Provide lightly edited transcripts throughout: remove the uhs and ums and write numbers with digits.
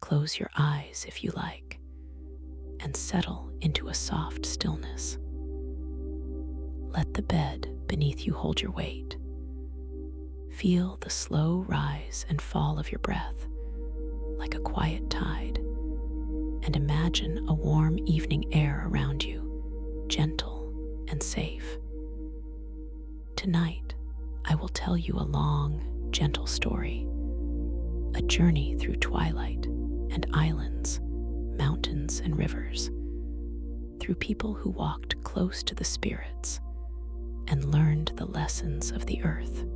close your eyes if you like, and settle into a soft stillness. Let the bed beneath you hold your weight. Feel the slow rise and fall of your breath like a quiet tide, and imagine a warm evening air around you, gentle and safe. Tonight, I will tell you a long, gentle story, a journey through twilight and islands, mountains and rivers, through people who walked close to the spirits and learned the lessons of the earth.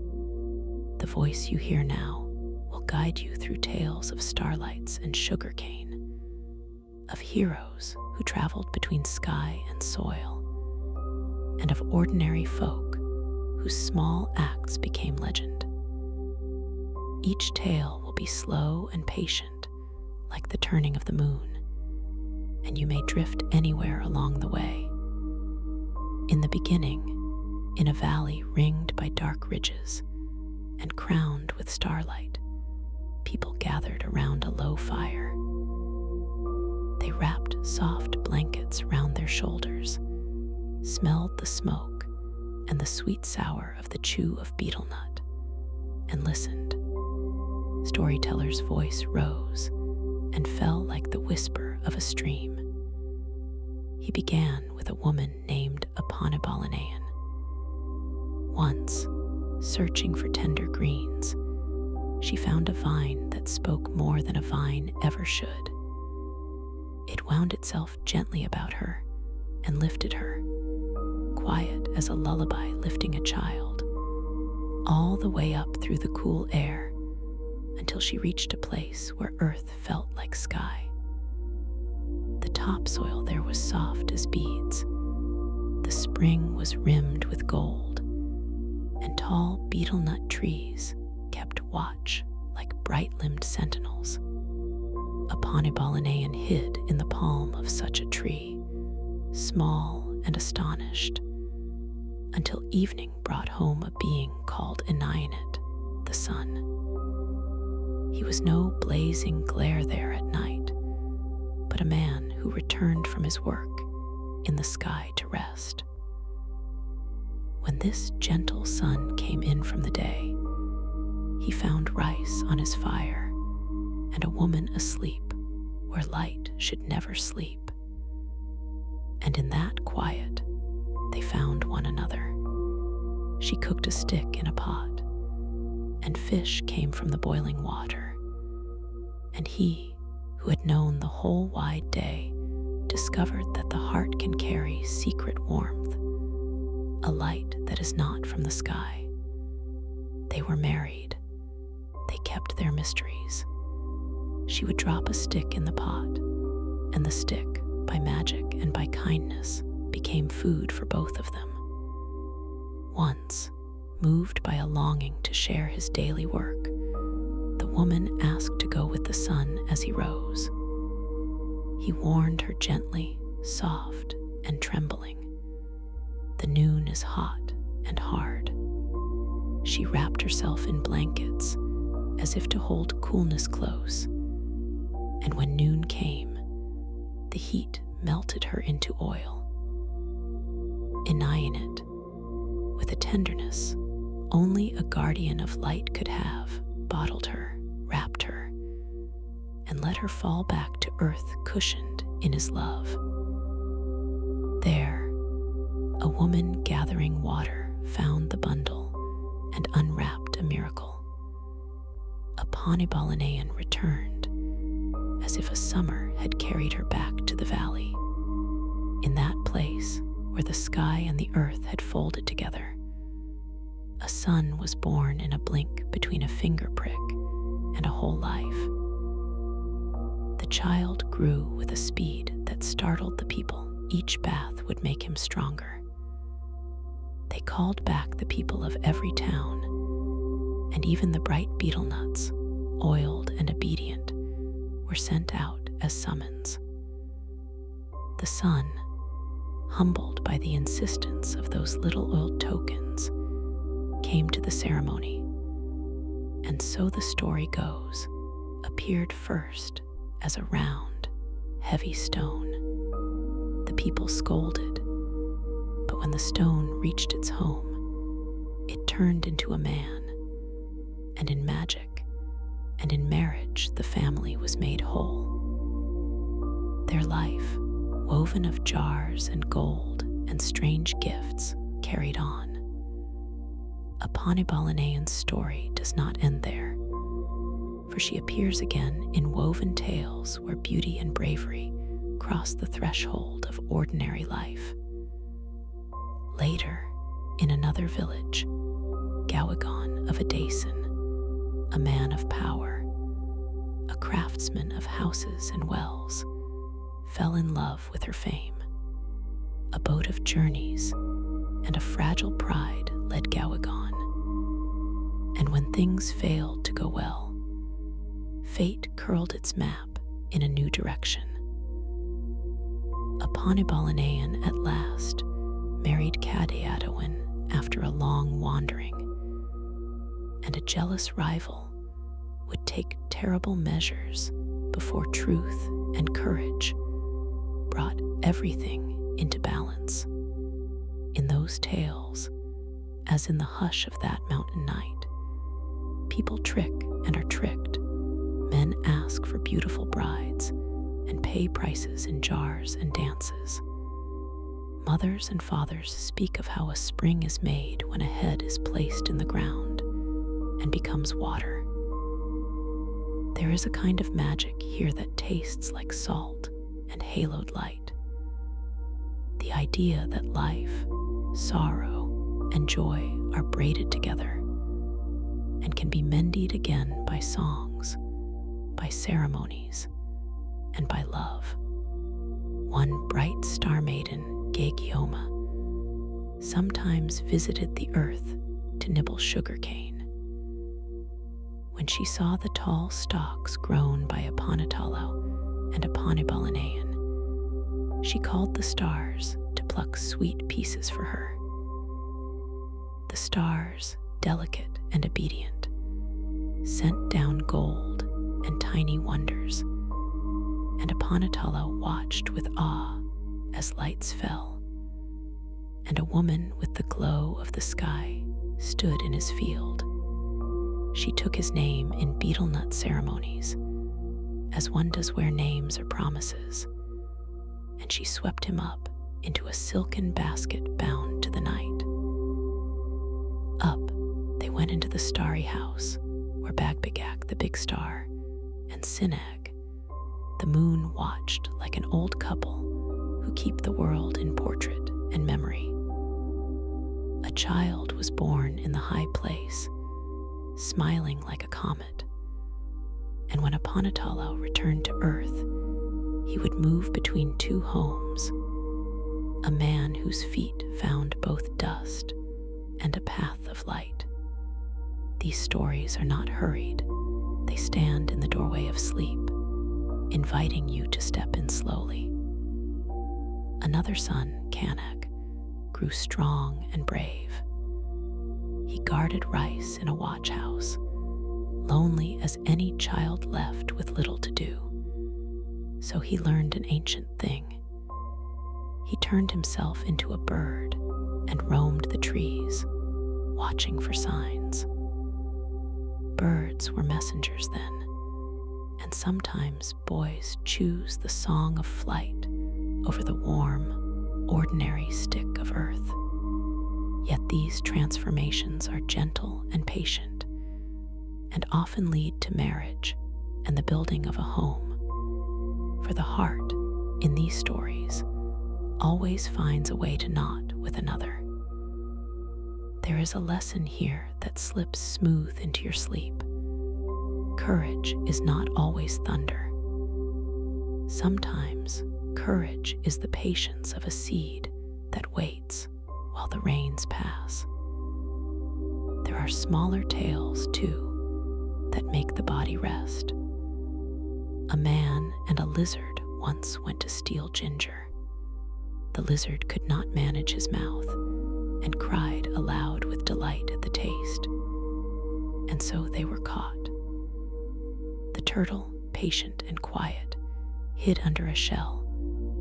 The voice you hear now will guide you through tales of starlights and sugarcane, of heroes who traveled between sky and soil, and of ordinary folk whose small acts became legend. Each tale will be slow and patient, like the turning of the moon, and you may drift anywhere along the way. In the beginning, in a valley ringed by dark ridges and crowned with starlight, people gathered around a low fire. They wrapped soft blankets round their shoulders, smelled the smoke and the sweet sour of the chew of betel nut, and listened. Storyteller's voice rose and fell like the whisper of a stream. He began with a woman named Aponibalanayan. Once, searching for tender greens, she found a vine that spoke more than a vine ever should. It wound itself gently about her and lifted her, quiet as a lullaby lifting a child, all the way up through the cool air until she reached a place where earth felt like sky. The topsoil there was soft as beads. The spring was rimmed with gold, and tall betel nut trees kept watch like bright-limbed sentinels. Aponibalanayan hid in the palm of such a tree, small and astonished, until evening brought home a being called Inayanit, the sun. He was no blazing glare there at night, but a man who returned from his work in the sky to rest. When this gentle sun came in from the day, he found rice on his fire and a woman asleep where light should never sleep. And in that quiet, they found one another. She cooked a stick in a pot, and fish came from the boiling water. And he, who had known the whole wide day, discovered that the heart can carry secret warmth, a light that is not from the sky. They were married. They kept their mysteries. She would drop a stick in the pot, and the stick, by magic and by kindness, became food for both of them. Once, moved by a longing to share his daily work, the woman asked to go with the sun as he rose. He warned her gently, soft and trembling. The noon is hot and hard. She wrapped herself in blankets as if to hold coolness close. And when noon came, the heat melted her into oil. Inayanit, with a tenderness only a guardian of light could have, bottled her, wrapped her, and let her fall back to earth cushioned in his love. There, a woman gathering water found the bundle and unwrapped a miracle. Aponibalanayan returned, as if a summer had carried her back to the valley. In that place where the sky and the earth had folded together, a son was born in a blink between a finger prick and a whole life. The child grew with a speed that startled the people. Each bath would make him stronger. They called back the people of every town, and even the bright betel nuts, oiled and obedient, were sent out as summons. The sun, humbled by the insistence of those little oiled tokens, came to the ceremony, and so the story goes, appeared first as a round, heavy stone. The people scolded, but when the stone reached its home, it turned into a man, and in magic and in marriage the family was made whole. Their life, woven of jars and gold and strange gifts, carried on. Apanibalanayan's story does not end there, for she appears again in woven tales where beauty and bravery cross the threshold of ordinary life. Later, in another village, Gawagon of Adasan, a man of power, a craftsman of houses and wells, fell in love with her fame. A boat of journeys and a fragile pride led Gawagon. And when things failed to go well, fate curled its map in a new direction. Apanibalanayan at last married Kadaadawin after a long wandering, and a jealous rival would take terrible measures before truth and courage brought everything into balance. In those tales, as in the hush of that mountain night, people trick and are tricked. Men ask for beautiful brides and pay prices in jars and dances. Mothers and fathers speak of how a spring is made when a head is placed in the ground and becomes water. There is a kind of magic here that tastes like salt and haloed light. The idea that life, sorrow, and joy are braided together and can be mended again by songs, by ceremonies, and by love. One bright star maiden, Gegioma, sometimes visited the earth to nibble sugarcane. When she saw the tall stalks grown by Apanatalo and Apanibalanayan, she called the stars to pluck sweet pieces for her. The stars, delicate and obedient, sent down gold and tiny wonders, and Apanatalo watched with awe as lights fell, and a woman with the glow of the sky stood in his field. She took his name in betel nut ceremonies, as one does wear names or promises, and she swept him up into a silken basket bound to the night. Up, they went into the starry house, where Bagbagak, the big star, and Sinag, the moon, watched like an old couple who keep the world in portrait and memory. A child was born in the high place, smiling like a comet, and when Apanatalo returned to earth, he would move between two homes, a man whose feet found both dust and a path of light. These stories are not hurried. They stand in the doorway of sleep, inviting you to step in slowly. Another son, Kanak, grew strong and brave. He guarded rice in a watch house, lonely as any child left with little to do. So he learned an ancient thing. He turned himself into a bird and roamed the trees, watching for signs. Birds were messengers then, and sometimes boys choose the song of flight over the warm, ordinary stick of earth. Yet these transformations are gentle and patient, and often lead to marriage and the building of a home. For the heart, in these stories, always finds a way to knot with another. There is a lesson here that slips smooth into your sleep. Courage is not always thunder. Sometimes courage is the patience of a seed that waits while the rains pass. There are smaller tales, too, that make the body rest. A man and a lizard once went to steal ginger. The lizard could not manage his mouth and cried aloud with delight at the taste, and so they were caught. The turtle, patient and quiet, hid under a shell,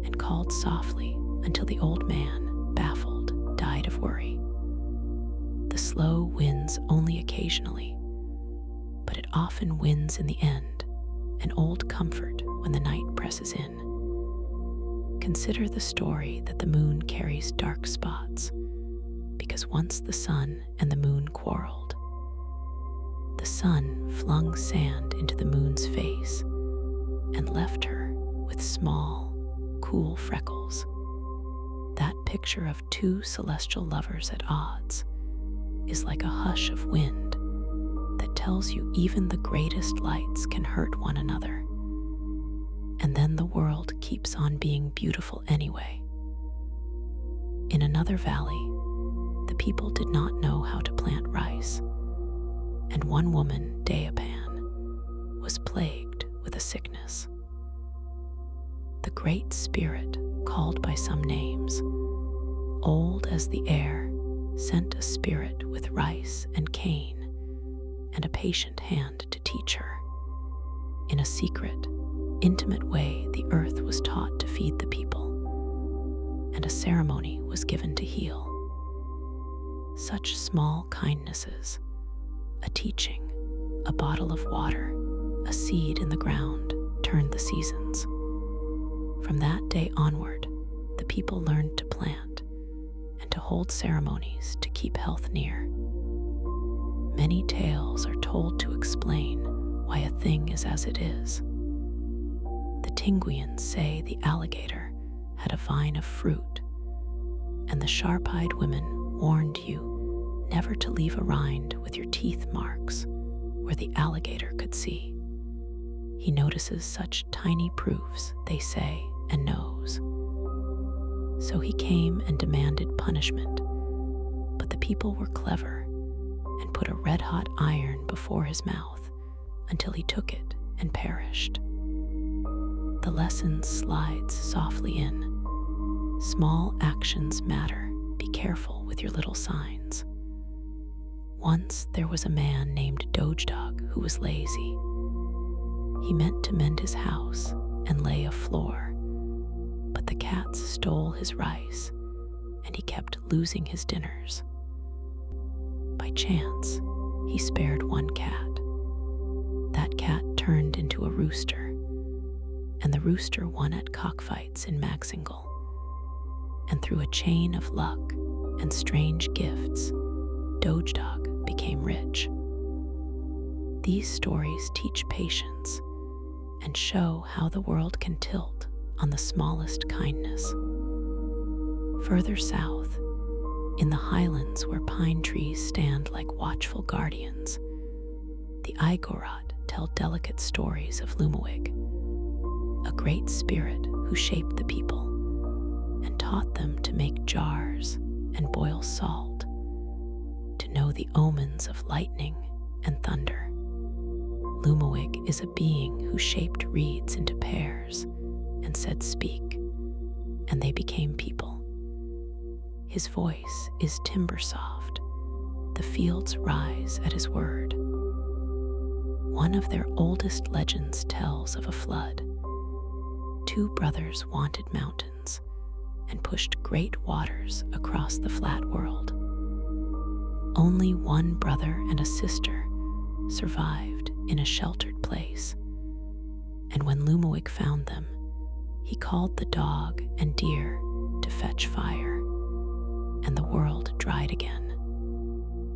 and called softly until the old man, baffled, died of worry. The slow wins only occasionally, but it often wins in the end, an old comfort when the night presses in. Consider the story that the moon carries dark spots, because once the sun and the moon quarreled. The sun flung sand into the moon's face and left her with small, cool freckles. That picture of two celestial lovers at odds is like a hush of wind that tells you even the greatest lights can hurt one another. And then the world keeps on being beautiful anyway. In another valley, the people did not know how to plant rice, and one woman, Dayapan, was plagued with a sickness. The Great Spirit, called by some names, old as the air, sent a spirit with rice and cane and a patient hand to teach her. In a secret, intimate way, the earth was taught to feed the people, and a ceremony was given to heal. Such small kindnesses, a teaching, a bottle of water, a seed in the ground, turned the seasons. From that day onward, the people learned to plant and to hold ceremonies to keep health near. Many tales are told to explain why a thing is as it is. The Tinguians say the alligator had a vine of fruit, and the sharp-eyed women warned you never to leave a rind with your teeth marks where the alligator could see. He notices such tiny proofs, they say, and knows. So he came and demanded punishment, but the people were clever and put a red-hot iron before his mouth until he took it and perished. The lesson slides softly in. Small actions matter. Be careful with your little signs. Once there was a man named Dog who was lazy. He meant to mend his house and lay a floor, but the cats stole his rice, and he kept losing his dinners. By chance, he spared one cat. That cat turned into a rooster, and the rooster won at cockfights in Magsingle. And through a chain of luck and strange gifts, Dog became rich. These stories teach patience and show how the world can tilt on the smallest kindness. Further south, in the highlands where pine trees stand like watchful guardians, the Igorot tell delicate stories of Lumawig, a great spirit who shaped the people and taught them to make jars and boil salt, to know the omens of lightning and thunder. Lumawig is a being who shaped reeds into pears and said speak, and they became people. His voice is timber soft. The fields rise at his word. One of their oldest legends tells of a flood. Two brothers wanted mountains and pushed great waters across the flat world. Only one brother and a sister survived in a sheltered place, and when Lumawig found them, he called the dog and deer to fetch fire, and the world dried again.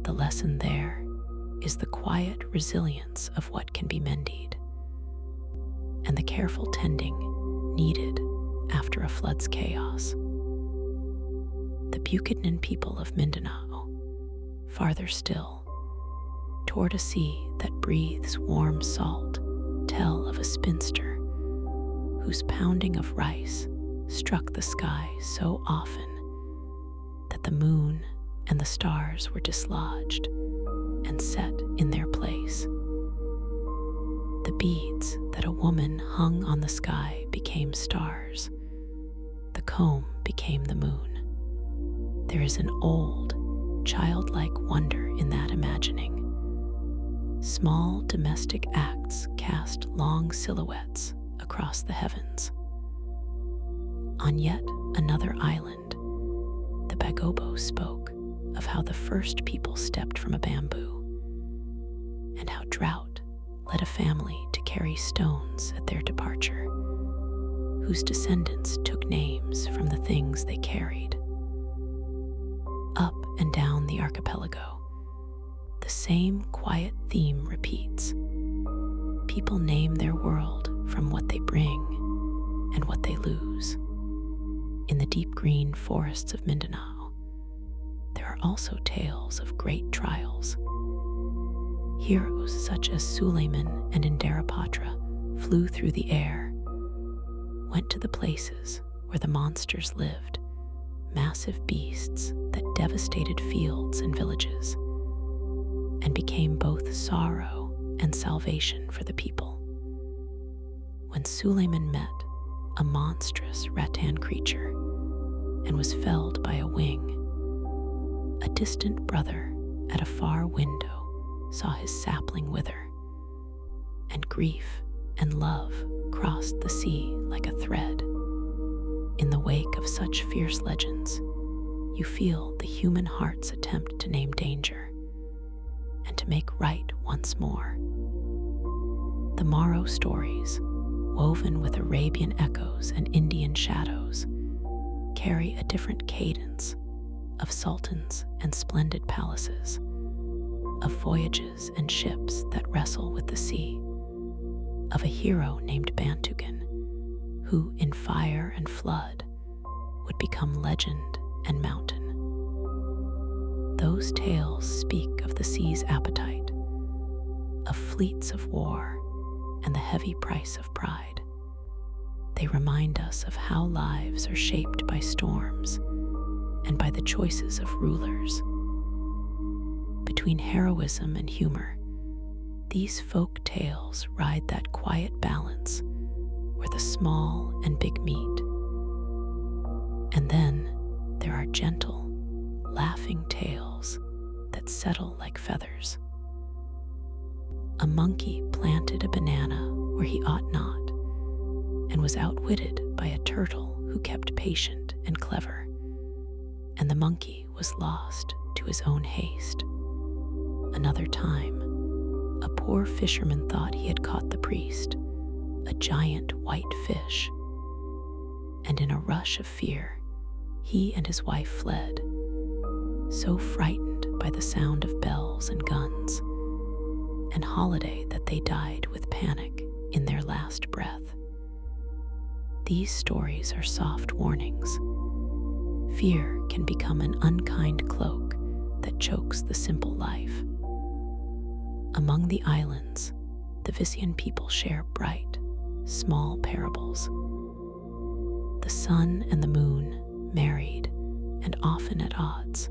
The lesson there is the quiet resilience of what can be mended, and the careful tending needed after a flood's chaos. The Bukidnon people of Mindanao, farther still, toward a sea that breathes warm salt, tell of a spinster whose pounding of rice struck the sky so often that the moon and the stars were dislodged and set in their place. The beads that a woman hung on the sky became stars. The comb became the moon. There is an old, childlike wonder in that imagining. Small domestic acts cast long silhouettes across the heavens. On yet another island, the Bagobo spoke of how the first people stepped from a bamboo, and how drought led a family to carry stones at their departure, whose descendants took names from the things they carried. Up and down the archipelago, the same quiet theme repeats. People name their world from what they bring and what they lose. In the deep green forests of Mindanao, there are also tales of great trials. Heroes such as Suleiman and Indarapatra flew through the air, went to the places where the monsters lived, massive beasts that devastated fields and villages, and became both sorrow and salvation for the people. When Suleiman met a monstrous rattan creature and was felled by a wing, a distant brother at a far window saw his sapling wither, and grief and love crossed the sea like a thread. In the wake of such fierce legends, you feel the human heart's attempt to name danger and to make right once more. The Maro stories, woven with Arabian echoes and Indian shadows, carry a different cadence of sultans and splendid palaces, of voyages and ships that wrestle with the sea, of a hero named Bantugan, who in fire and flood would become legend and mountain. Those tales speak of the sea's appetite, of fleets of war, and the heavy price of pride. They remind us of how lives are shaped by storms and by the choices of rulers. Between heroism and humor, these folk tales ride that quiet balance where the small and big meet. And then there are gentle, laughing tales that settle like feathers. A monkey planted a banana where he ought not, and was outwitted by a turtle who kept patient and clever, and the monkey was lost to his own haste. Another time, a poor fisherman thought he had caught the priest, a giant white fish, and in a rush of fear, he and his wife fled, so frightened by the sound of bells and guns, and holiday that they died with panic in their last breath. These stories are soft warnings. Fear can become an unkind cloak that chokes the simple life. Among the islands, the Visayan people share bright, small parables. The sun and the moon, married and often at odds,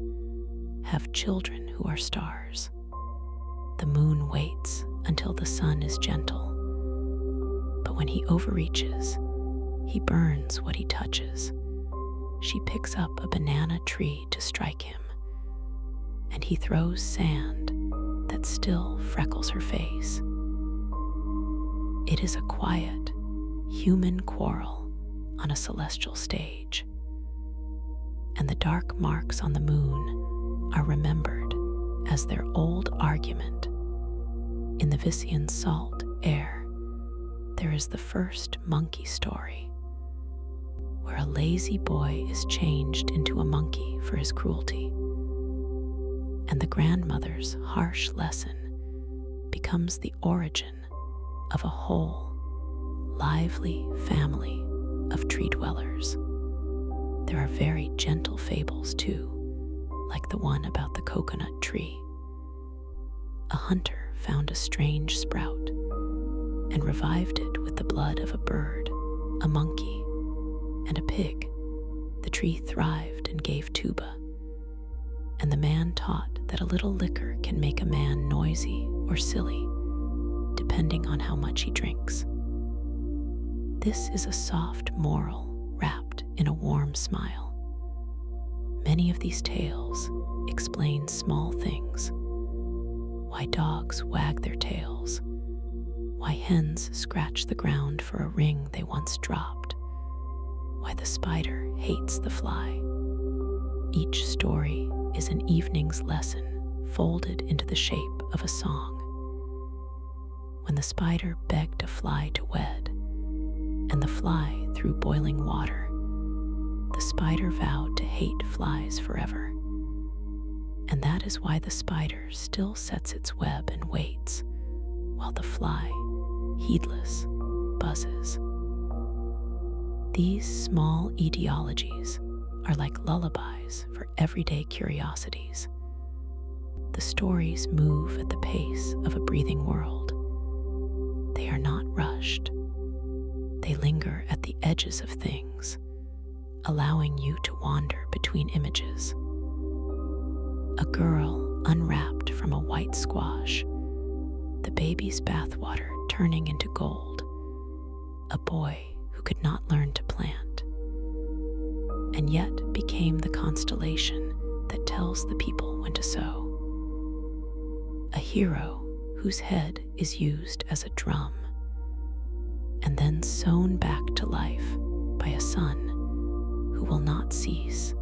have children who are stars. The moon waits until the sun is gentle, but when he overreaches, he burns what he touches. She picks up a banana tree to strike him, and he throws sand that still freckles her face. It is a quiet, human quarrel on a celestial stage, and the dark marks on the moon are remembered as their old argument. In the Visayan salt air, there is the first monkey story, where a lazy boy is changed into a monkey for his cruelty, and the grandmother's harsh lesson becomes the origin of a whole, lively family of tree dwellers. There are very gentle fables too, like the one about the coconut tree. A hunter found a strange sprout and revived it with the blood of a bird, a monkey, and a pig. The tree thrived and gave tuba, and the man taught that a little liquor can make a man noisy or silly, depending on how much he drinks. This is a soft moral wrapped in a warm smile. Many of these tales explain small things: why dogs wag their tails, why hens scratch the ground for a ring they once dropped, why the spider hates the fly. Each story is an evening's lesson folded into the shape of a song. When the spider begged a fly to wed, and the fly threw boiling water, the spider vowed to hate flies forever. And that is why the spider still sets its web and waits, while the fly, heedless, buzzes. These small etiologies are like lullabies for everyday curiosities. The stories move at the pace of a breathing world. They are not rushed. They linger at the edges of things, allowing you to wander between images. A girl unwrapped from a white squash, the baby's bathwater turning into gold, a boy who could not learn to plant, and yet became the constellation that tells the people when to sow. A hero whose head is used as a drum, and then sewn back to life by a son who will not cease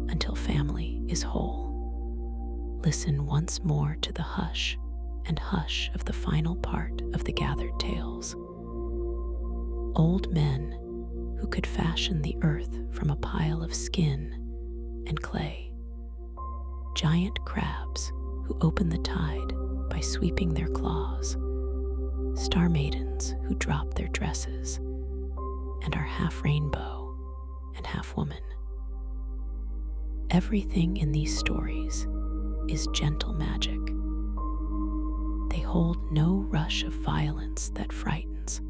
until family is whole. Listen once more to the hush and hush of the final part of the gathered tales. Old men who could fashion the earth from a pile of skin and clay. Giant crabs who open the tide by sweeping their claws. Star maidens who drop their dresses and are half rainbow and half woman. Everything in these stories is gentle magic. They hold no rush of violence that frightens.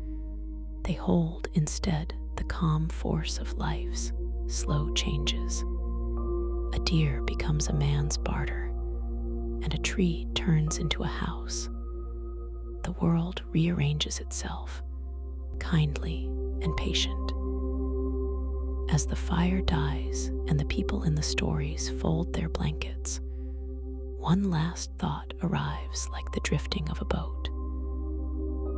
They hold instead the calm force of life's slow changes. A deer becomes a man's barter, and a tree turns into a house. The world rearranges itself, kindly and patient. As the fire dies and the people in the stories fold their blankets, one last thought arrives like the drifting of a boat.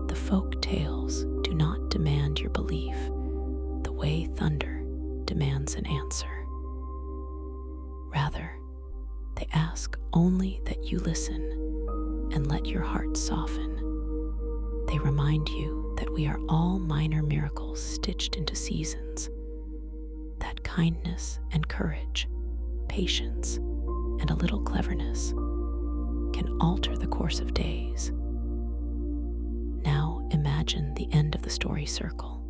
The folk tales do not demand your belief the way thunder demands an answer. Rather, they ask only that you listen and let your heart soften. They remind you that we are all minor miracles stitched into seasons, that kindness and courage, patience, and a little cleverness can alter the course of days. Now imagine the end of the story circle.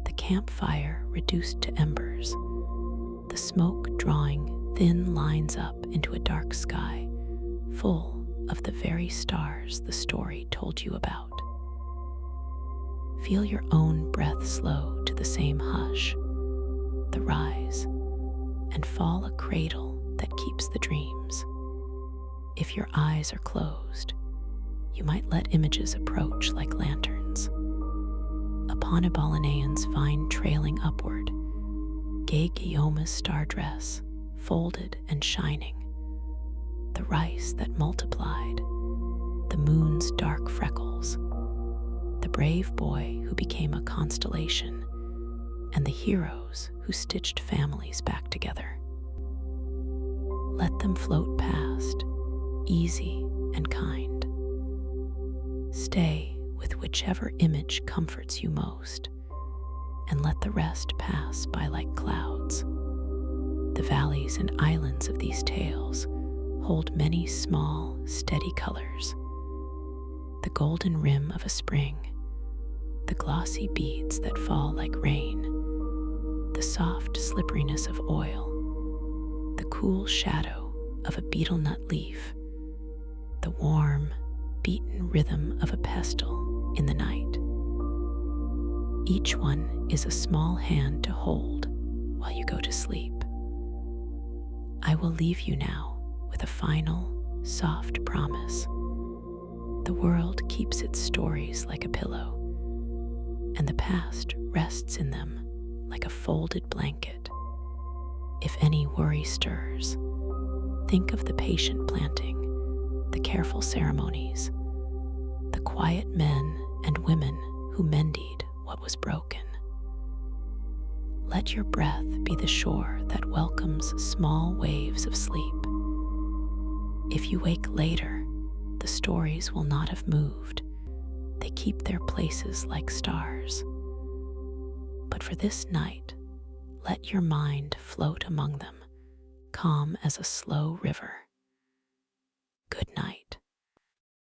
The campfire reduced to embers, the smoke drawing thin lines up into a dark sky, full of the very stars the story told you about. Feel your own breath slow to the same hush, the rise, and fall a cradle that keeps the dreams. If your eyes are closed, you might let images approach like lanterns. Upon a Balinaian's vine trailing upward, gay Guillaume's star dress, folded and shining, the rice that multiplied, the moon's dark freckles, the brave boy who became a constellation, and the heroes who stitched families back together. Let them float past, easy and kind. Stay with whichever image comforts you most, and let the rest pass by like clouds. The valleys and islands of these tales hold many small, steady colors. The golden rim of a spring, the glossy beads that fall like rain, the soft slipperiness of oil, the cool shadow of a betel nut leaf, the warm, beaten rhythm of a pestle in the night. Each one is a small hand to hold while you go to sleep. I will leave you now with a final, soft promise. The world keeps its stories like a pillow, and the past rests in them like a folded blanket. If any worry stirs, think of the patient planting, the careful ceremonies, the quiet men and women who mended what was broken. Let your breath be the shore that welcomes small waves of sleep. If you wake later, the stories will not have moved. They keep their places like stars. But for this night, let your mind float among them, calm as a slow river.